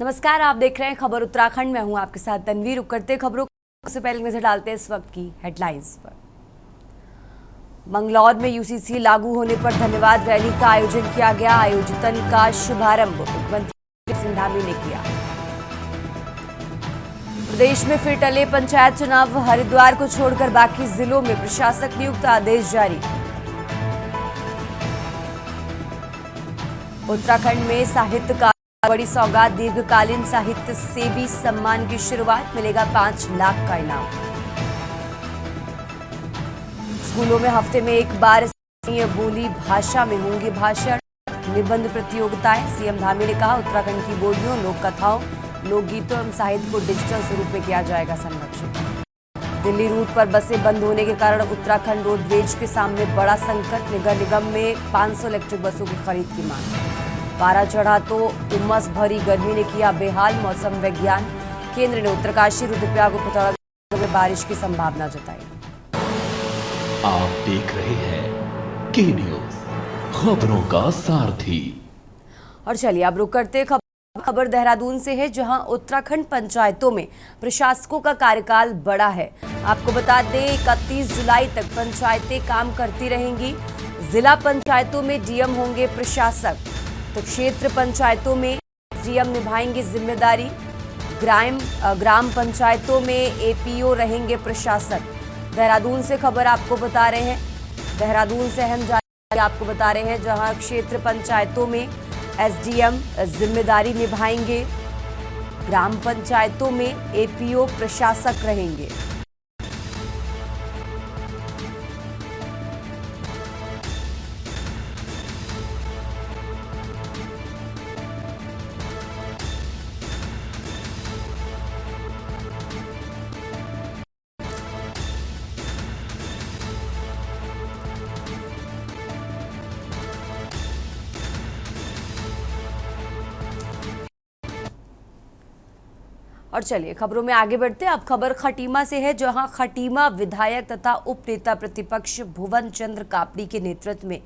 नमस्कार, आप देख रहे हैं खबर उत्तराखंड में। हूं आपके साथ तनवीर। करते खबरों से पहले नजर डालते हैं इस वक्त की हेडलाइंस पर। मंगलौर में यूसीसी लागू होने पर धन्यवाद रैली का आयोजन किया गया। आयोजन का शुभारंभ मुख्यमंत्री सिंह धामी ने किया। प्रदेश में फिर टले पंचायत चुनाव। हरिद्वार को छोड़कर बाकी जिलों में प्रशासक नियुक्त आदेश जारी। उत्तराखंड में साहित्य का बड़ी सौगात। दीर्घकालीन साहित्य सेवी सम्मान की शुरुआत। मिलेगा 5 लाख का इनाम। स्कूलों में हफ्ते में एक बार स्थानीय बोली भाषा में होंगे भाषण, निबंध प्रतियोगिताएं। सीएम धामी ने कहा, उत्तराखंड की बोलियों, लोक कथाओं, लोकगीतों एवं साहित्य को डिजिटल स्वरूप में किया जाएगा संरक्षित। दिल्ली रूट पर बसें बंद होने के कारण उत्तराखंड रोडवेज के सामने बड़ा संकट। नगर निगम में 500 इलेक्ट्रिक बसों की खरीद की मांग। पारा चढ़ा तो उमस भरी गर्मी ने किया बेहाल। मौसम विज्ञान केंद्र ने उत्तरकाशी, रुद्रप्रयाग और पिथौरागढ़ में बारिश की संभावना जताई। आप देख रहे हैं के न्यूज, खबरों का सारथी। और चलिए अब रुक करते खबर देहरादून से है, जहां उत्तराखंड पंचायतों में प्रशासकों का कार्यकाल बढ़ा है। आपको बता दें, 31 जुलाई तक पंचायतें काम करती रहेंगी। जिला पंचायतों में डीएम होंगे प्रशासक, तो क्षेत्र पंचायतों में डीएम निभाएंगे जिम्मेदारी। ग्राम पंचायतों में एपीओ रहेंगे प्रशासक। देहरादून से खबर आपको बता रहे हैं। देहरादून से अहम जानकारी आपको बता रहे हैं, जहां क्षेत्र पंचायतों में एसडीएम जिम्मेदारी निभाएंगे। ग्राम पंचायतों में एपीओ प्रशासक रहेंगे। और चलिए खबरों में आगे बढ़ते हैं। अब खबर खटीमा से है, जहां खटीमा विधायक तथा उप नेता प्रतिपक्ष भुवन चंद्र कापड़ी के नेतृत्व में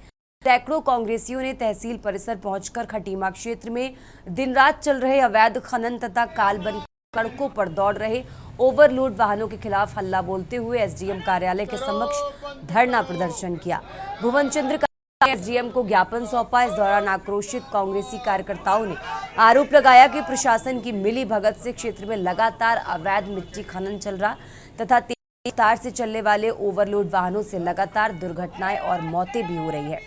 सैकड़ों कांग्रेसियों ने तहसील परिसर पहुंचकर खटीमा क्षेत्र में दिन रात चल रहे अवैध खनन तथा कालबन सड़कों पर दौड़ रहे ओवरलोड वाहनों के खिलाफ हल्ला बोलते हुए एसडीएम कार्यालय के समक्ष धरना प्रदर्शन किया। भुवन चंद्र एसडीएम को ज्ञापन सौंपा। इस दौरान आक्रोशित कांग्रेसी कार्यकर्ताओं ने आरोप लगाया कि प्रशासन की मिली भगत से क्षेत्र में लगातार अवैध मिट्टी खनन चल रहा तथा तेज रफ्तार से चलने वाले ओवरलोड वाहनों से लगातार दुर्घटनाएं और मौतें भी हो रही है।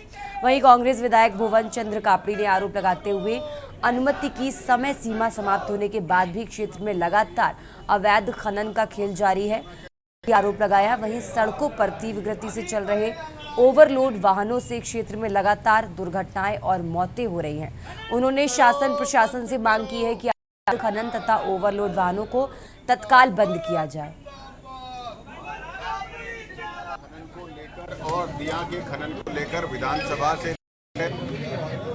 वहीं कांग्रेस विधायक भुवन चंद्र कापड़ी ने आरोप लगाते हुए अनुमति की समय सीमा समाप्त होने के बाद भी क्षेत्र में लगातार अवैध खनन का खेल जारी है, आरोप लगाया। वहीं सड़कों पर तीव्र गति से चल रहे ओवरलोड वाहनों से क्षेत्र में लगातार दुर्घटनाएं और मौतें हो रही हैं। उन्होंने शासन प्रशासन से मांग की है कि खनन तथा ओवरलोड वाहनों को तत्काल बंद किया जाए। खनन को लेकर और दिया के खनन को लेकर विधानसभा से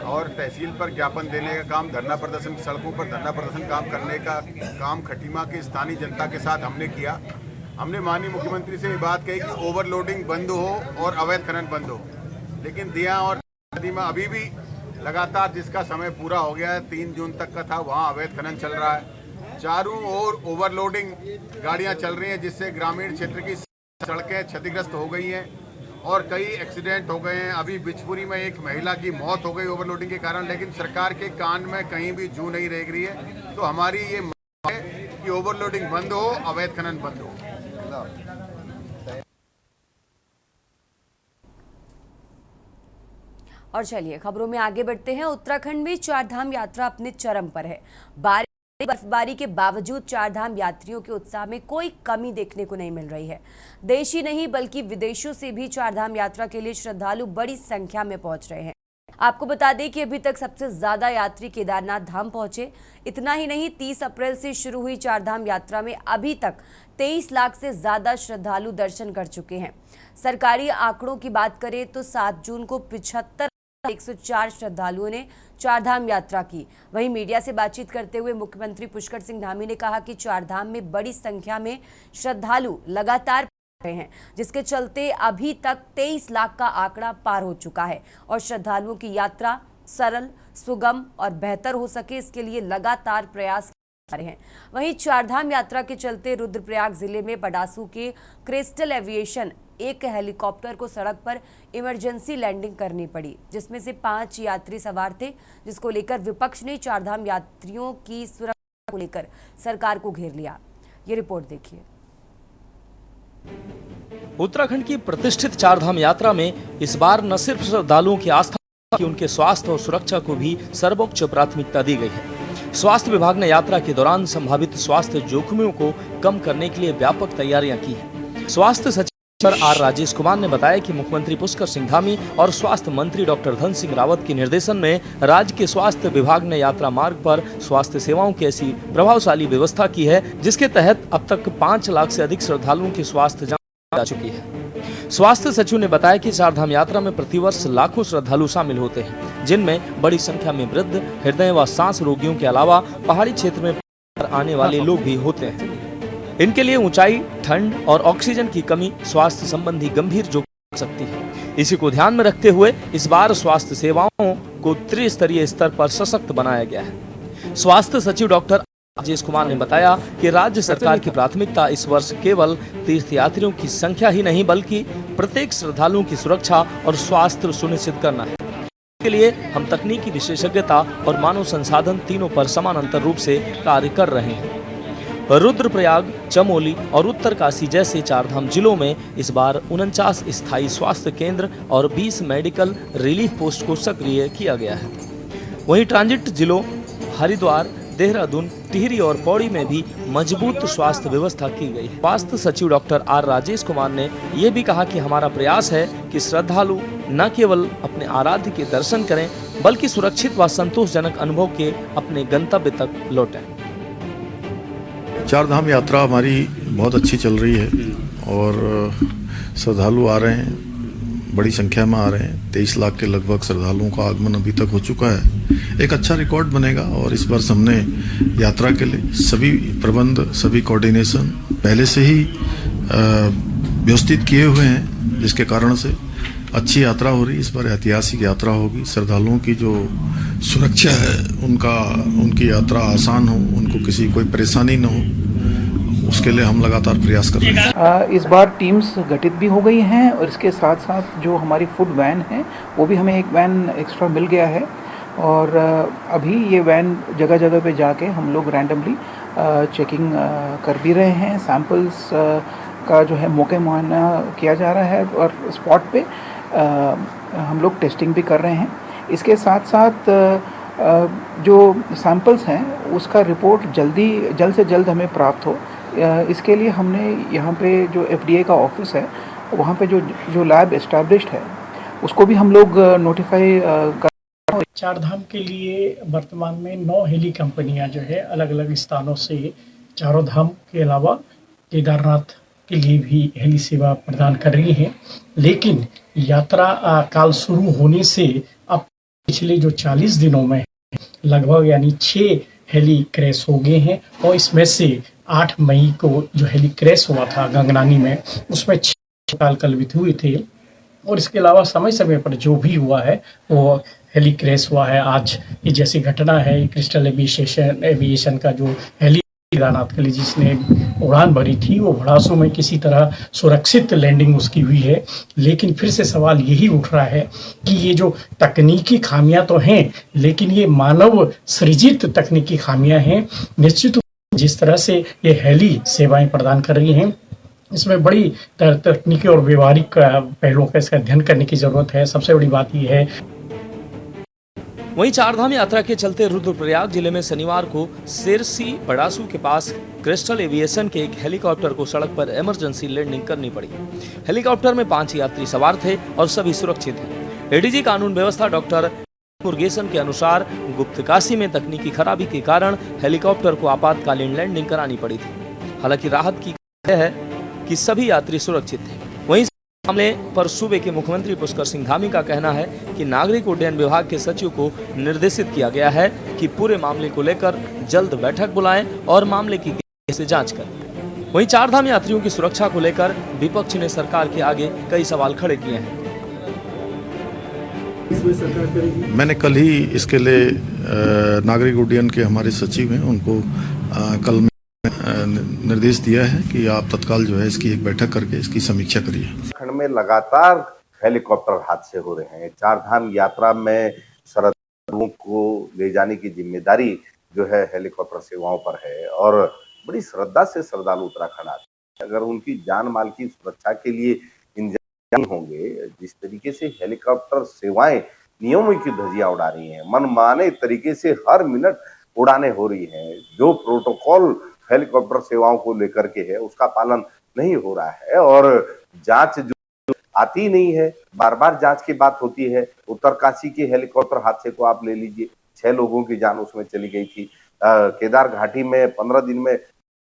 और तहसील पर ज्ञापन देने का काम, धरना प्रदर्शन, सड़कों पर धरना प्रदर्शन काम करने का काम खटीमा की स्थानीय जनता के साथ हमने किया। हमने माननीय मुख्यमंत्री से ये बात कही कि ओवरलोडिंग बंद हो और अवैध खनन बंद हो, लेकिन दिया और खटीमा अभी भी लगातार, जिसका समय पूरा हो गया है 3 जून तक का था, वहाँ अवैध खनन चल रहा है। चारों ओर ओवरलोडिंग गाड़ियाँ चल रही हैं, जिससे ग्रामीण क्षेत्र की सड़कें क्षतिग्रस्त हो गई हैं और कई एक्सीडेंट हो गए हैं। अभी बिचपुरी में एक महिला की मौत हो गई ओवरलोडिंग के कारण, लेकिन सरकार के कान में कहीं भी जू नहीं रेंग रही है। तो हमारी ये मांग है कि ओवरलोडिंग बंद हो, अवैध खनन बंद हो। और चलिए खबरों में आगे बढ़ते हैं। उत्तराखंड में चारधाम यात्रा अपने चरम पर है। बर्फबारी के बावजूद चारधाम यात्रियों के उत्साह में कोई कमी देखने को नहीं मिल रही है। देश ही नहीं बल्कि विदेशों से भी चारधाम यात्रा के लिए श्रद्धालु बड़ी संख्या में पहुंच रहे हैं। आपको बता दें कि अभी तक सबसे ज्यादा यात्री केदारनाथ धाम पहुंचे। इतना ही नहीं, 30 अप्रैल से शुरू हुई चारधाम यात्रा में अभी तक 23 लाख से ज्यादा श्रद्धालु दर्शन कर चुके हैं। सरकारी आंकड़ों की बात करें तो 7 जून को 104 श्रद्धालुओं ने चारधाम यात्रा की। वहीं मीडिया से बातचीत करते हुए मुख्यमंत्री पुष्कर सिंह धामी ने कहा कि चारधाम में बड़ी संख्या में श्रद्धालु लगातार रहे हैं, जिसके चलते अभी तक 23 लाख का आंकड़ा पार हो चुका है और श्रद्धालुओं की यात्रा सरल, सुगम और बेहतर हो सके, इसके लिए लगातार प्रयास किए जा रहे हैं। वहीं चारधाम यात्रा के चलते रुद्रप्रयाग जिले में बडासू के क्रिस्टल एविएशन एक हेलीकॉप्टर को सड़क पर इमरजेंसी लैंडिंग करनी पड़ी, जिसमें से 5 यात्री सवार थे, जिसको लेकर विपक्ष ने चारधाम यात्रियों की सुरक्षा को लेकर सरकार को घेर लिया। ये रिपोर्ट देखिए। उत्तराखंड की प्रतिष्ठित चारधाम यात्रा में इस बार न सिर्फ श्रद्धालुओं की आस्था कि उनके स्वास्थ्य और सुरक्षा को भी सर्वोच्च प्राथमिकता दी गई है। स्वास्थ्य विभाग ने यात्रा के दौरान संभावित स्वास्थ्य जोखिमों को कम करने के लिए व्यापक तैयारियां की हैं। स्वास्थ्य सचिव आर राजेश कुमार ने बताया कि मुख्यमंत्री पुष्कर सिंह धामी और स्वास्थ्य मंत्री डॉक्टर धन सिंह रावत के निर्देशन में राज्य के स्वास्थ्य विभाग ने यात्रा मार्ग पर स्वास्थ्य सेवाओं की ऐसी प्रभावशाली व्यवस्था की है, जिसके तहत अब तक 5 लाख से अधिक श्रद्धालुओं की स्वास्थ्य जांच जा चुकी है। स्वास्थ्य सचिव ने बताया कि चारधाम यात्रा में प्रतिवर्ष लाखों श्रद्धालु शामिल होते हैं, जिनमें बड़ी संख्या में वृद्ध, हृदय व सांस रोगियों के अलावा पहाड़ी क्षेत्र में आने वाले लोग भी होते हैं। इनके लिए ऊंचाई, ठंड और ऑक्सीजन की कमी स्वास्थ्य संबंधी गंभीर जोखिम हो सकती है। इसी को ध्यान में रखते हुए इस बार स्वास्थ्य सेवाओं को त्रिस्तरीय स्तर पर सशक्त बनाया गया है। स्वास्थ्य सचिव डॉक्टर राजेश कुमार ने बताया कि राज्य सरकार की प्राथमिकता इस वर्ष केवल तीर्थयात्रियों की संख्या ही नहीं, बल्कि प्रत्येक श्रद्धालुओं की सुरक्षा और स्वास्थ्य सुनिश्चित करना है। इसके लिए हम तकनीकी विशेषज्ञता और मानव संसाधन तीनों पर समानांतर रूप से कार्य कर रहे हैं। रुद्रप्रयाग, चमोली और उत्तरकाशी जैसे चारधाम जिलों में इस बार 49 स्थायी स्वास्थ्य केंद्र और 20 मेडिकल रिलीफ पोस्ट को सक्रिय किया गया है। वहीं ट्रांजिट जिलों हरिद्वार, देहरादून, टिहरी और पौड़ी में भी मजबूत स्वास्थ्य व्यवस्था की गई है। स्वास्थ्य सचिव डॉक्टर आर राजेश कुमार ने यह भी कहा कि हमारा प्रयास है कि श्रद्धालु न केवल अपने आराध्य के दर्शन करें, बल्कि सुरक्षित व संतोषजनक अनुभव के अपने गंतव्य तक लौटें। चारधाम यात्रा हमारी बहुत अच्छी चल रही है और श्रद्धालु आ रहे हैं, बड़ी संख्या में आ रहे हैं। 23 लाख के लगभग श्रद्धालुओं का आगमन अभी तक हो चुका है। एक अच्छा रिकॉर्ड बनेगा और इस वर्ष हमने यात्रा के लिए सभी प्रबंध, सभी कोऑर्डिनेशन पहले से ही व्यवस्थित किए हुए हैं, जिसके कारण से अच्छी यात्रा हो रही है। इस बार ऐतिहासिक यात्रा होगी। श्रद्धालुओं की जो सुरक्षा है, उनकी यात्रा आसान हो, उनको कोई परेशानी न हो, उसके लिए हम लगातार प्रयास कर रहे हैं। इस बार टीम्स गठित भी हो गई हैं और इसके साथ साथ जो हमारी फूड वैन है, वो भी हमें एक वैन एक्स्ट्रा मिल गया है और अभी ये वैन जगह जगह पे जाके हम लोग रैंडमली चेकिंग कर भी रहे हैं। सैंपल्स का जो है मौके मुआयना किया जा रहा है और स्पॉट पे हम लोग टेस्टिंग भी कर रहे हैं। इसके साथ साथ जो सैंपल्स हैं उसका रिपोर्ट जल्द से जल्द हमें प्राप्त हो, इसके लिए हमने यहाँ पे जो FDA का ऑफिस है, वहाँ पे जो लैब एस्टैब्लिश्ड है, उसको भी हम लोग नोटिफाई कर। चारधाम के लिए वर्तमान में 9 हेली कंपनियाँ जो है अलग अलग स्थानों से चारों धाम के अलावा केदारनाथ के लिए भी हेली सेवा प्रदान कर रही हैं। लेकिन यात्रा काल शुरू होने से अब पिछले जो 40 दिनों में लगभग यानी 6 हेली क्रैश हो गए हैं और इसमें से 8 मई को जो हेली क्रैश हुआ था गंगनानी में, उसमें 6 काल कलवित हुए थे और इसके अलावा समय समय पर जो भी हुआ है वो हेली क्रैश हुआ है। आज ये जैसी घटना है, क्रिस्टल एविएशन का जो हेली केदारनाथ के लिए जिसने उड़ान भरी थी, वो भड़ासू में किसी तरह सुरक्षित लैंडिंग उसकी हुई है। लेकिन फिर से सवाल यही उठ रहा है कि ये जो तकनीकी खामियां तो हैं, लेकिन ये मानव सृजित तकनीकी खामियां हैं। निश्चित जिस तरह से ये हेली सेवाएं प्रदान कर रही हैं, इसमें बड़ी तकनीकी और व्यवहारिक पहलुओं का इसका अध्ययन करने की जरूरत है। सबसे बड़ी बात यह है। वहीं चारधाम यात्रा के चलते रुद्रप्रयाग जिले में शनिवार को सेरसी बडासू के पास क्रिस्टल एविएशन के एक हेलीकॉप्टर को सड़क पर इमरजेंसी लैंडिंग करनी पड़ी। हेलीकॉप्टर में 5 यात्री सवार थे और सभी सुरक्षित हैं। एडीजी कानून व्यवस्था डॉक्टर मुर्गेसन के अनुसार गुप्तकाशी में तकनीकी खराबी के कारण हेलीकॉप्टर को आपातकालीन लैंडिंग करानी पड़ी थी। हालांकि राहत की है कि सभी यात्री सुरक्षित थे। वहीं मामले पर सूबे के मुख्यमंत्री पुष्कर सिंह धामी का कहना है कि नागरिक उड्डयन विभाग के सचिव को निर्देशित किया गया है कि पूरे मामले को लेकर जल्द बैठक बुलाएं और मामले की गहराई से जांच करें। वहीं चारधाम यात्रियों की सुरक्षा को लेकर विपक्ष ने सरकार के आगे कई सवाल खड़े किए हैं। इसमें सरकार करेगी? मैंने कल ही इसके लिए नागरिक उड्डयन के हमारे सचिव हैं उनको कल निर्देश दिया है कि आप तत्काल जो है इसकी एक बैठक करके इसकी समीक्षा करिए। खंड में लगातार हेलीकॉप्टर हादसे हो रहे हैं। चार धाम यात्रा में श्रद्धालुओं को ले जाने की जिम्मेदारी जो है हेलीकॉप्टर सेवाओं पर है और बड़ी श्रद्धा से श्रद्धालु उत्तराखंड आते हैं। अगर उनकी जान माल की सुरक्षा के लिए इंतजाम होंगे, जिस तरीके से हेलीकॉप्टर सेवाएं नियमों की धज्जियां उड़ा रही हैं, मनमाने तरीके से हर मिनट उड़ानें हो रही हैं, जो प्रोटोकॉल हेलीकॉप्टर सेवाओं को लेकर के है उसका पालन नहीं हो रहा है और जांच जो आती नहीं है, बार बार जांच की बात होती है। उत्तरकाशी के हेलीकॉप्टर हादसे को आप ले लीजिए, 6 लोगों की जान उसमें चली गई थी। केदार घाटी में 15 दिन में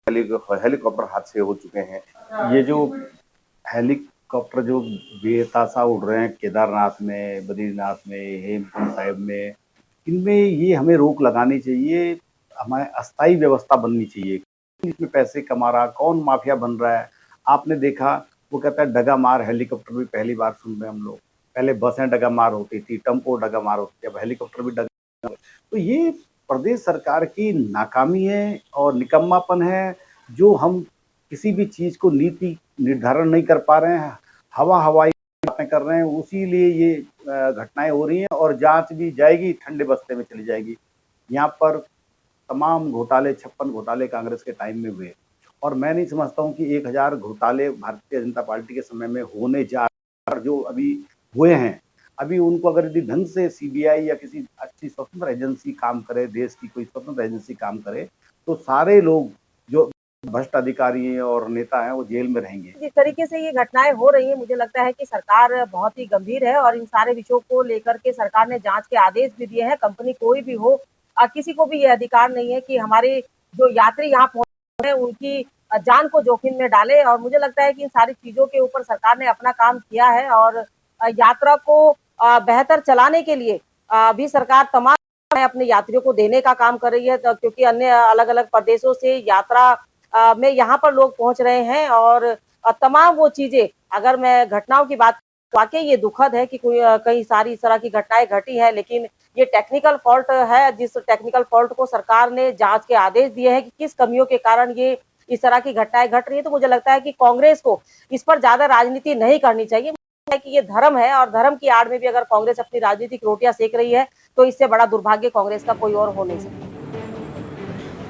हेलीकॉप्टर हादसे हो चुके हैं। ये जो हेलीकॉप्टर जो बेतहाशा उड़ रहे हैं केदारनाथ में, बद्रीनाथ में, हेमकुंड साहिब में, इनमें ये हमें रोक लगानी चाहिए। हमारे अस्थायी व्यवस्था बननी चाहिए। इसमें पैसे कमा रहा, कौन माफिया बन रहा है? आपने देखा, वो कहता है डगा मार हेलीकॉप्टर भी पहली बार सुन रहे हैं हम लोग। पहले बसें डगा मार होती थी, टेम्पो डगा मार होती थी, अब हेलीकॉप्टर भी डगा। तो ये प्रदेश सरकार की नाकामी है और निकम्मापन है, जो हम किसी भी चीज को नीति निर्धारण नहीं कर पा रहे हैं, हवाई बातें कर रहे हैं, उसी लिए ये घटनाएं हो रही हैं और जांच भी जाएगी, ठंडे बस्ते में चली जाएगी। यहाँ पर तमाम घोटाले, 56 घोटाले कांग्रेस के टाइम में हुए और मैं नहीं समझता हूँ कि 1000 घोटाले भारतीय जनता पार्टी के समय में होने जा जो अभी हुए हैं। अभी उनको अगर यदि ढंग से सीबीआई या किसी अच्छी स्वतंत्र एजेंसी काम करे, देश की कोई स्वतंत्र एजेंसी काम करे, तो सारे लोग जो भ्रष्ट अधिकारी हैं और नेता हैं वो जेल में रहेंगे। जिस तरीके से ये घटनाएं हो रही हैं, मुझे लगता है कि सरकार बहुत ही गंभीर है और इन सारे विषयों को लेकर के सरकार ने जांच के आदेश भी दिए हैं। कंपनी कोई भी हो, किसी को भी ये अधिकार नहीं है कि हमारे जो यात्री यहाँ पहुंचे हैं उनकी जान को जोखिम में डाले और मुझे लगता है कि इन सारी चीजों के ऊपर सरकार ने अपना काम किया है और यात्रा को बेहतर चलाने के लिए भी सरकार तमाम अपने यात्रियों को देने का काम कर रही है, क्योंकि अन्य अलग अलग प्रदेशों से यात्रा में यहाँ पर लोग पहुंच रहे हैं और तमाम वो चीजें, अगर मैं घटनाओं की बात, वाकई ये दुखद है कि कई सारी इस तरह की घटनाएं घटी है, लेकिन ये टेक्निकल फॉल्ट है, जिस टेक्निकल फॉल्ट को सरकार ने जांच के आदेश दिए हैं कि किस कमियों के कारण ये इस तरह की घटनाएं घट रही है। तो मुझे लगता है कि कांग्रेस को इस पर ज्यादा राजनीति नहीं करनी चाहिए। है कि ये धर्म है और धर्म की आड़ में भी अगर कांग्रेस अपनी राजनीतिक रोटियां सेक रही है तो इससे बड़ा दुर्भाग्य कांग्रेस का कोई और हो नहीं सकता।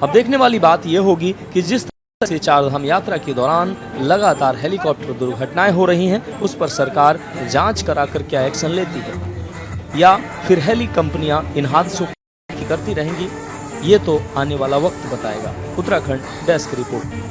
अब देखने वाली बात यह होगी कि जिस तरह से चारधाम यात्रा के दौरान लगातार हेलीकॉप्टर दुर्घटनाएं हो रही हैं, उस पर सरकार जांच कराकर क्या एक्शन लेती है या फिर हेली कंपनियां इन हादसों की करती रहेंगी, ये तो आने वाला वक्त बताएगा। Uttarakhand desk report.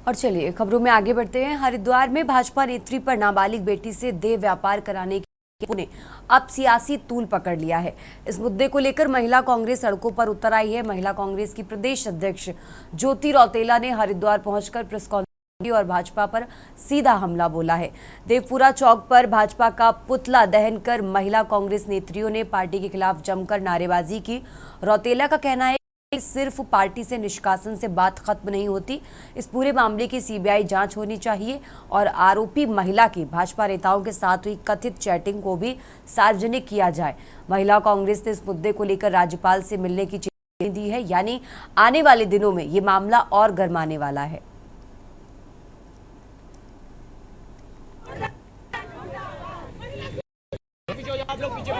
और चलिए खबरों में आगे बढ़ते हैं। हरिद्वार में भाजपा नेत्री पर नाबालिग बेटी से देह व्यापार कराने के ने अब सियासी तूल पकड़ लिया है। इस मुद्दे को लेकर महिला कांग्रेस सड़कों पर उतर आई है। महिला कांग्रेस की प्रदेश अध्यक्ष ज्योति रौतेला ने हरिद्वार पहुंचकर प्रेस कॉन्फ्रेंस और भाजपा पर सीधा हमला बोला है। देवपुरा चौक पर भाजपा का पुतला दहन कर महिला कांग्रेस नेत्रियों ने पार्टी के खिलाफ जमकर नारेबाजी की। रौतेला का कहना है सिर्फ पार्टी से निष्कासन से बात खत्म नहीं होती, इस पूरे मामले की सीबीआई जांच होनी चाहिए और आरोपी महिला की भाजपा नेताओं के साथ हुई कथित चैटिंग को भी सार्वजनिक किया जाए। महिला कांग्रेस ने इस मुद्दे को लेकर राज्यपाल से मिलने की चेतावनी दी है, यानी आने वाले दिनों में ये मामला और गरमाने वाला है।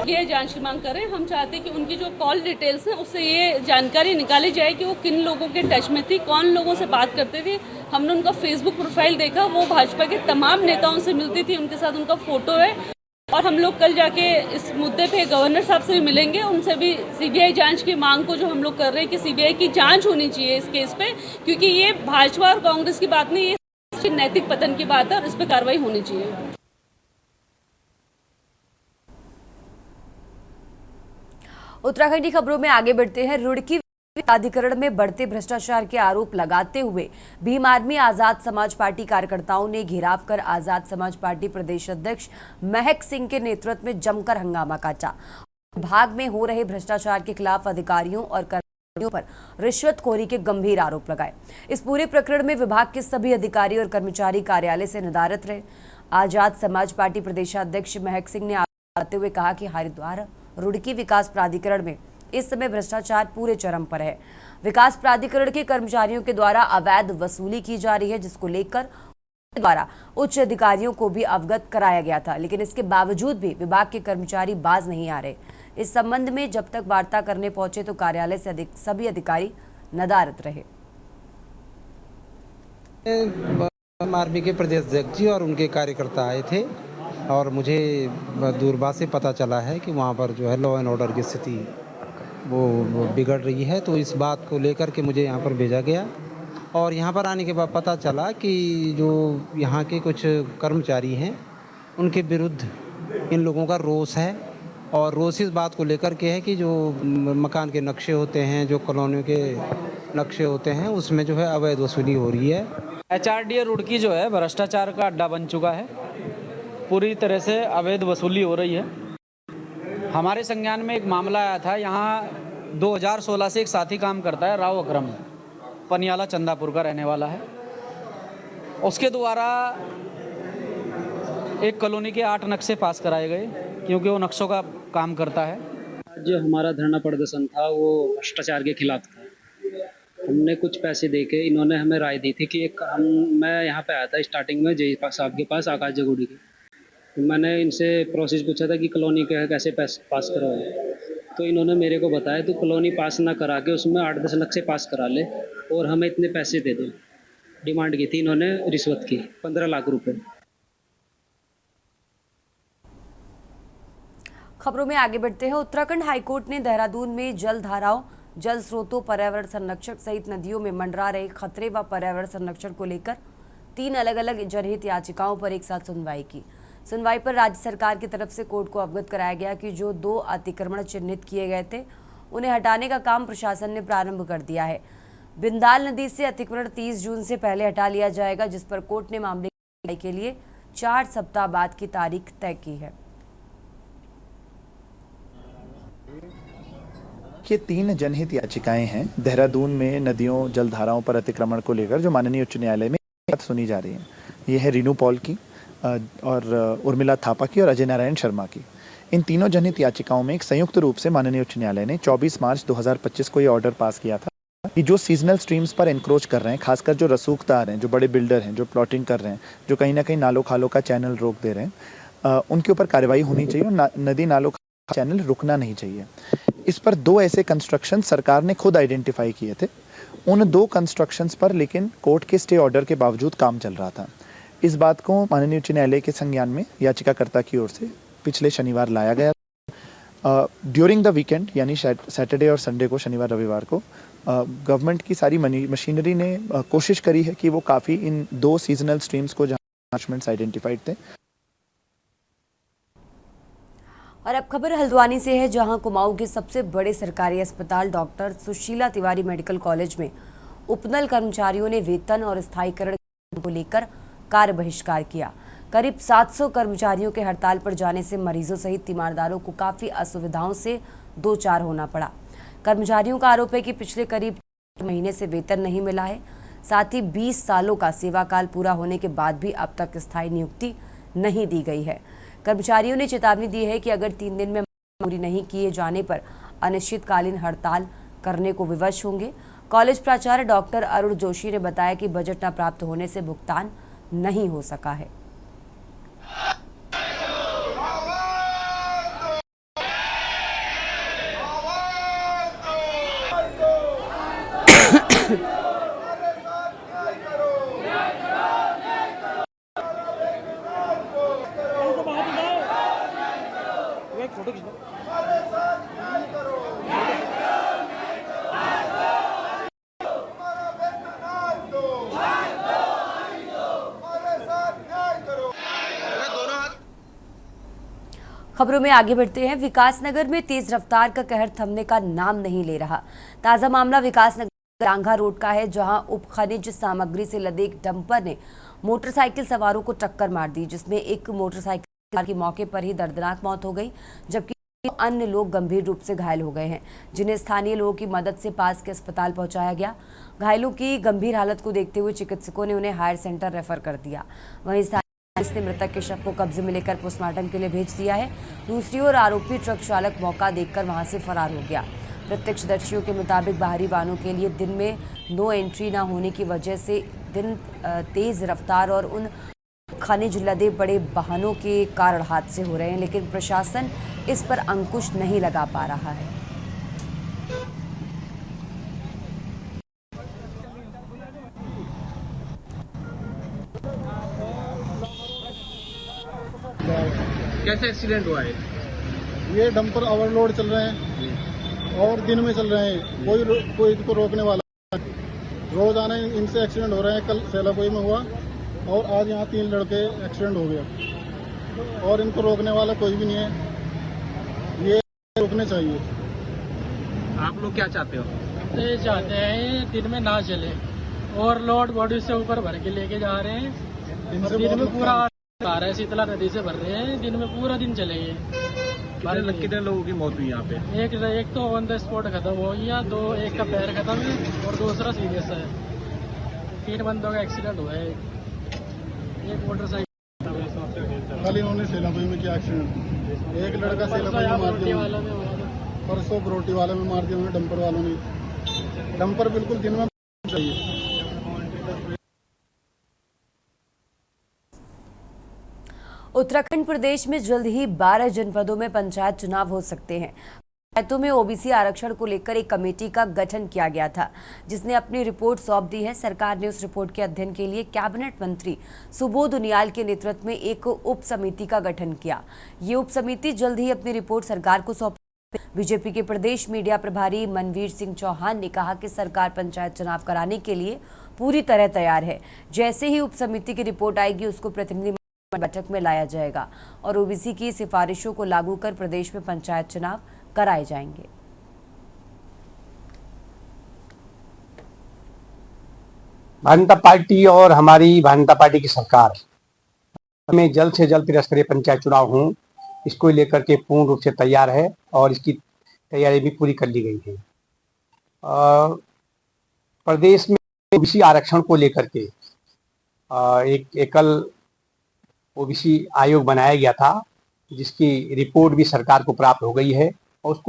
ये जांच की मांग कर रहे हैं। हम चाहते हैं कि उनकी जो कॉल डिटेल्स हैं उससे ये जानकारी निकाली जाए कि वो किन लोगों के टच में थी, कौन लोगों से बात करते थे। हमने उनका फेसबुक प्रोफाइल देखा, वो भाजपा के तमाम नेताओं से मिलती थी, उनके साथ उनका फोटो है और हम लोग कल जाके इस मुद्दे पे गवर्नर साहब से भी मिलेंगे, उनसे भी सीबीआई जांच की मांग को जो हम लोग कर रहे हैं कि सीबीआई की जांच होनी चाहिए इस केस पे, क्योंकि ये भाजपा और कांग्रेस की बात नहीं, ये नैतिक पतन की बात है और इस पर कार्रवाई होनी चाहिए। उत्तराखंड की खबरों में आगे बढ़ते हैं। रुड़की प्राधिकरण में बढ़ते भ्रष्टाचार के आरोप लगाते हुए भीम आर्मी आजाद समाज पार्टी कार्यकर्ताओं ने घेराव कर आजाद समाज पार्टी प्रदेश अध्यक्ष महक सिंह के नेतृत्व में जमकर हंगामा काटा। विभाग में हो रहे भ्रष्टाचार के खिलाफ अधिकारियों और कर्मचारियों पर रिश्वतखोरी के गंभीर आरोप लगाए। इस पूरे प्रकरण में विभाग के सभी अधिकारी और कर्मचारी कार्यालय से नदारद रहे। आजाद समाज पार्टी प्रदेशाध्यक्ष महक सिंह ने आरोप लगाते हुए कहा कि हरिद्वार रुड़की विकास प्राधिकरण में इस समय भ्रष्टाचार पूरे चरम पर है। विकास प्राधिकरण के कर्मचारियों के द्वारा अवैध वसूली की जा रही है, जिसको लेकर द्वारा उच्च अधिकारियों को भी अवगत कराया गया था, लेकिन इसके बावजूद भी विभाग के कर्मचारी बाज नहीं आ रहे। इस संबंध में जब तक वार्ता करने पहुंचे तो कार्यालय से सभी अधिकारी नदारद रहे। आरबी के प्रदेश अध्यक्ष जी और उनके कार्यकर्ता आए थे और मुझे दूरभाष से पता चला है कि वहाँ पर जो है लॉ एंड ऑर्डर की स्थिति वो बिगड़ रही है, तो इस बात को लेकर के मुझे यहाँ पर भेजा गया और यहाँ पर आने के बाद पता चला कि जो यहाँ के कुछ कर्मचारी हैं उनके विरुद्ध इन लोगों का रोष है और रोष इस बात को लेकर के है कि जो मकान के नक्शे होते हैं, जो कॉलोनियों के नक्शे होते हैं, उसमें जो है अवैध वसूली हो रही है। HRDA रुड़की जो है भ्रष्टाचार का अड्डा बन चुका है, पूरी तरह से अवैध वसूली हो रही है। हमारे संज्ञान में एक मामला आया था, यहाँ 2016 से एक साथी काम करता है, राव अकरम, पनियाला चंदापुर का रहने वाला है। उसके द्वारा एक कॉलोनी के 8 नक्शे पास कराए गए क्योंकि वो नक्शों का काम करता है। जो हमारा धरना प्रदर्शन था वो भ्रष्टाचार के खिलाफ था। हमने कुछ पैसे देके इन्होंने हमें राय दी थी कि मैं यहाँ पे आया था स्टार्टिंग में जय साहब के पास, आकाश जगोड़ी के, तो मैंने इनसे प्रोसेस पूछा था कि कॉलोनी का कैसे पास करवाए, तो इन्होंने मेरे को बताया तो कॉलोनी पास ना करा के उसमें 8-10 नक्शे पास करा ले और हमें इतने पैसे दे दो। डिमांड की थी इन्होंने, रिश्वत की 15 लाख रुपए। खबरों में आगे बढ़ते हैं। उत्तराखंड हाईकोर्ट ने देहरादून में जल धाराओं, जल स्रोतों, पर्यावरण संरक्षण सहित नदियों में मंडरा रहे खतरे व पर्यावरण संरक्षण को लेकर 3 अलग अलग जनहित याचिकाओं पर एक साथ सुनवाई की। सुनवाई पर राज्य सरकार की तरफ से कोर्ट को अवगत कराया गया कि जो 2 अतिक्रमण चिन्हित किए गए थे उन्हें हटाने का काम प्रशासन ने प्रारंभ कर दिया है। बिंदाल नदी से अतिक्रमण 30 जून से पहले हटा लिया जाएगा, जिस पर कोर्ट ने मामले की सुनवाई के लिए 4 सप्ताह बाद की तारीख तय की है। ये 3 जनहित याचिकाएं हैं देहरादून में नदियों, जलधाराओं पर अतिक्रमण को लेकर, जो माननीय उच्च न्यायालय में सुनी जा रही हैं। ये है रीनू पॉल की और उर्मिला थापा की और अजय नारायण शर्मा की। इन तीनों जनहित याचिकाओं में एक संयुक्त रूप से माननीय उच्च न्यायालय ने 24 मार्च 2025 को ये ऑर्डर पास किया था कि जो सीजनल स्ट्रीम्स पर एनक्रोच कर रहे हैं, खासकर जो रसूखदार हैं, जो बड़े बिल्डर हैं, जो प्लॉटिंग कर रहे हैं, जो कहीं ना कहीं नालों खालों का चैनल रोक दे रहे हैं, उनके ऊपर कार्रवाई होनी चाहिए और नदी नालों का चैनल रुकना नहीं चाहिए। इस पर 2 ऐसे कंस्ट्रक्शन सरकार ने खुद आइडेंटिफाई किए थे। उन 2 कंस्ट्रक्शंस पर लेकिन कोर्ट के स्टे ऑर्डर के बावजूद काम चल रहा था। इस बात को माननीय उच्च न्यायालय के संज्ञान में याचिकाकर्ता की ओर से पिछले शनिवार लाया गया। ड्यूरिंग द वीकेंड यानी सैटरडे और संडे को, शनिवार रविवार को, गवर्नमेंट की सारी मशीनरी ने कोशिश करी है कि वो काफ़ी इन 2 सीजनल स्ट्रीम्स को जहाँ आइडेंटिफाइड थे। और अब खबर हल्द्वानी से है, जहां कुमाऊं के सबसे बड़े सरकारी अस्पताल doctor Sushila Tiwari medical college में उपनल कर्मचारियों ने वेतन और स्थायीकरण को लेकर कार्य बहिष्कार किया। करीब 700 कर्मचारियों के हड़ताल पर जाने से मरीजों सहित तीमारदारों को काफी असुविधाओं से 2-4 होना पड़ा। कर्मचारियों का आरोप है कि पिछले करीब 1 महीने से वेतन नहीं मिला है। साथ ही 20 सालों का सेवा काल पूरा होने के बाद भी अब तक स्थायी नियुक्ति नहीं दी गई है। कर्मचारियों ने चेतावनी दी है कि अगर 3 दिन में पूरी नहीं किए जाने पर अनिश्चितकालीन हड़ताल करने को विवश होंगे। कॉलेज प्राचार्य डॉक्टर अरुण जोशी ने बताया कि बजट न प्राप्त होने से भुगतान नहीं हो सका है। खबरों में आगे बढ़ते हैं। विकासनगर में तेज रफ्तार का कहर थमने का नाम नहीं ले रहा। ताजा मामला विकासनगर रांघा रोड का है, जहां उप खनिज सामग्री से लदे एक डंपर ने मोटरसाइकिल सवारों को टक्कर मार दी, जिसमें एक मोटरसाइकिल की मौके पर ही दर्दनाक मौत हो गई, जबकि अन्य लोग गंभीर रूप से घायल हो गए हैं, जिन्हें स्थानीय लोगों की मदद से पास के अस्पताल पहुंचाया गया। घायलों की गंभीर हालत को देखते हुए चिकित्सकों ने उन्हें हायर सेंटर रेफर कर दिया। वहीं पुलिस ने मृतक के शव को कब्जे में लेकर पोस्टमार्टम के लिए भेज दिया है। दूसरी ओर आरोपी ट्रक चालक मौका देखकर वहां से फरार हो गया। प्रत्यक्षदर्शियों के मुताबिक बाहरी वाहनों के लिए दिन में नो एंट्री न होने की वजह से दिन तेज रफ्तार और उन खनिज लदे बड़े वाहनों के कारण हादसे हो रहे हैं, लेकिन प्रशासन इस पर अंकुश नहीं लगा पा रहा है। कैसे एक्सीडेंट हुआ है? ये डंपर ओवरलोड चल रहे हैं और दिन में चल रहे हैं, कोई इनको रोकने वाला। रोजाना इनसे एक्सीडेंट हो रहे हैं। कल सेलापुरी में हुआ और आज यहाँ 3 लड़के एक्सीडेंट हो गया और इनको रोकने वाला कोई भी नहीं है। ये रोकने चाहिए। आप लोग क्या चाहते हो? ये चाहते हैं दिन में ना चले और लोड बॉडी से ऊपर भर के लेके जा रहे हैं और दिन में पूरा आ रहा है, शीतला नदी से भर रहे हैं, दिन में पूरा दिन चलेंगे। कितने लोगों की मौत हुई यहाँ पे? एक तो ऑन द स्पॉट खत्म हो गया, एक का पैर खत्म है और दूसरा सीरियस है। 3 बंदों का एक्सीडेंट हुआ है। एक मोटरसाइकिल कल इन्होंने सेलापुरी में किया एक्सीडेंट। एक लड़का सेलापुरी में मार दिया, परसों बरोटी वाले में मार दिया उन्होंने डंपर वालों ने। डंपर बिल्कुल दिन में चाहिए। उत्तराखंड प्रदेश में जल्द ही 12 जनपदों में पंचायत चुनाव हो सकते हैं। पंचायतों में ओबीसी आरक्षण को लेकर एक कमेटी का गठन किया गया था, जिसने अपनी रिपोर्ट सौंप दी है। सरकार ने उस रिपोर्ट के अध्ययन के लिए कैबिनेट मंत्री सुबोध उनियाल के नेतृत्व में एक उप समिति का गठन किया। ये उप समिति जल्द ही अपनी रिपोर्ट सरकार को सौंप। बीजेपी के प्रदेश मीडिया प्रभारी मनवीर सिंह चौहान ने कहा कि सरकार पंचायत चुनाव कराने के लिए पूरी तरह तैयार है। जैसे ही उप समिति की रिपोर्ट आएगी, उसको प्रतिनिधि बैठक में लाया जाएगा और ओबीसी की सिफारिशों को लागू कर प्रदेश में पंचायत चुनाव कराए जाएंगे। भारतीय जनता पार्टी और हमारी भारतीय जनता पार्टी की सरकार में जल्द से जल्द त्रिस्तरीय पंचायत चुनाव हों, इसको लेकर के पूर्ण रूप से तैयार है और इसकी तैयारी भी पूरी कर ली गई है। प्रदेश में ओबीसी आरक्षण को लेकर के एक एकल ओबीसी आयोग बनाया गया था, जिसकी रिपोर्ट भी सरकार को प्राप्त हो गई है और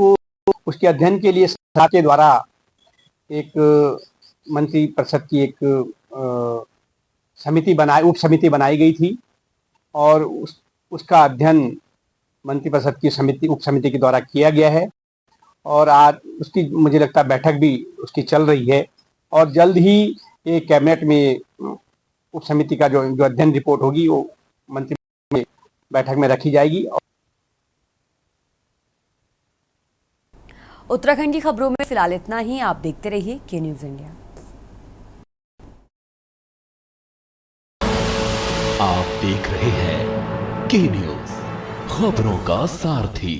उसके अध्ययन के लिए सरकार के द्वारा एक मंत्री परिषद की एक उप समिति बनाई गई थी और उसका अध्ययन मंत्री परिषद की उप समिति के द्वारा किया गया है और आज उसकी मुझे लगता है बैठक भी उसकी चल रही है और जल्द ही ये कैबिनेट में उप समिति का जो अध्ययन रिपोर्ट होगी वो मंत्री में बैठक में रखी जाएगी। उत्तराखंड की खबरों में फिलहाल इतना ही। आप देखते रहिए के न्यूज इंडिया। आप देख रहे हैं के न्यूज, खबरों का सारथी।